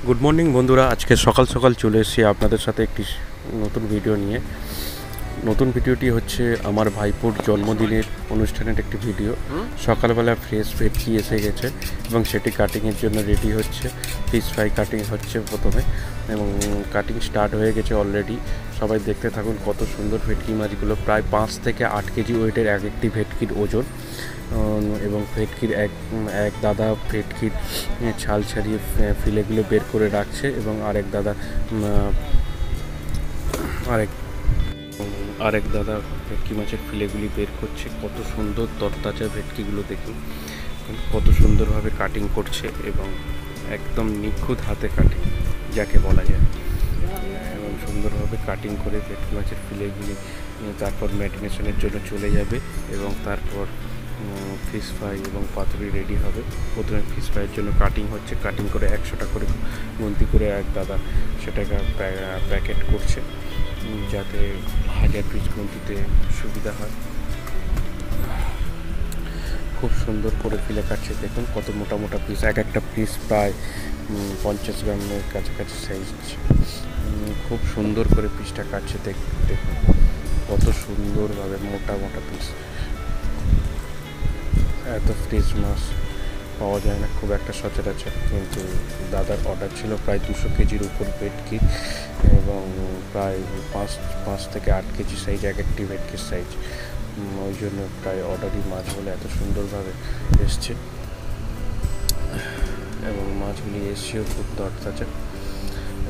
Good morning বন্ধুরা, আজকে সকাল সকাল চলে এসেছি আপনাদের সাথে একটি নতুন ভিডিও নিয়ে। নতুন ভিডিওটি হচ্ছে আমার ভাইপোর জন্মদিনের অনুষ্ঠানের একটি ভিডিও। সকালবেলা ফ্রেশ ভেটকি এসে গেছে এবং সেটি কাটিংয়ের জন্য রেডি হচ্ছে। ফিশ ফ্রাই কাটিং হচ্ছে প্রথমে এবং কাটিং স্টার্ট হয়ে গেছে অলরেডি। সবাই দেখতে থাকুন কত সুন্দর ভেটকি মাছগুলো। প্রায় 5 থেকে 8 কেজি ওয়েটের এক একটি ভেটকির ওজন। এবং ভেটকির এক দাদা ভেটকির ছাল ছাড়িয়ে ফিলেগুলো বের করে রাখছে এবং আরেক দাদা ভেটকি মাছের ফিলেগুলি বের করছে। কত সুন্দর তরতাজা ভেটকিগুলো দেখুন, কত সুন্দরভাবে কাটিং করছে এবং একদম নিখুঁত হাতে কাটিং যাকে বলা যায়। এবং সুন্দরভাবে কাটিং করে ভেটকি মাছের ফিলেগুলি তারপর ম্যারিনেশনের জন্য চলে যাবে এবং তারপর ফিশ ফ্রাই এবং পাতুরি রেডি হবে। প্রথমে ফিশ ফ্রাইয়ের জন্য কাটিং হচ্ছে, কাটিং করে 100টা করে গন্তি করে এক দাদা সেটাকে প্যাকেট করছে যাতে 1000 পিস গন্তিতে সুবিধা হয়। খুব সুন্দর করে ফিলে কাটছে, দেখুন কত মোটা মোটা পিস, এক একটা পিস প্রায় 50 গ্রামের কাছাকাছি সাইজ। খুব সুন্দর করে পিসটা কাটছে, দেখুন কত সুন্দরভাবে মোটা মোটা পিস। এত ফ্রেশ মাছ পাওয়া যায় না খুব একটা সচরাচর, কিন্তু দাদার অর্ডার ছিল প্রায় 200 কেজির উপর ভেটকি এবং প্রায় 5 থেকে 8 কেজি সাইজ এক একটি ভেটকির সাইজ। ওই জন্য প্রায় অর্ডারই মাছ বলে এত সুন্দরভাবে এসছে এবং মাছগুলি এসছেও খুব তরতাজা।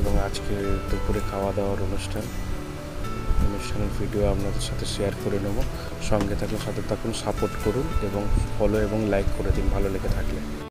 এবং আজকে দুপুরে খাওয়া দাওয়ার অনুষ্ঠানের ভিডিও আপনাদের সাথে শেয়ার করে নেব। সঙ্গে থাকুন, সাথে থাকুন, সাপোর্ট করুন এবং ফলো এবং লাইক করে দিন ভালো লেগে থাকলে।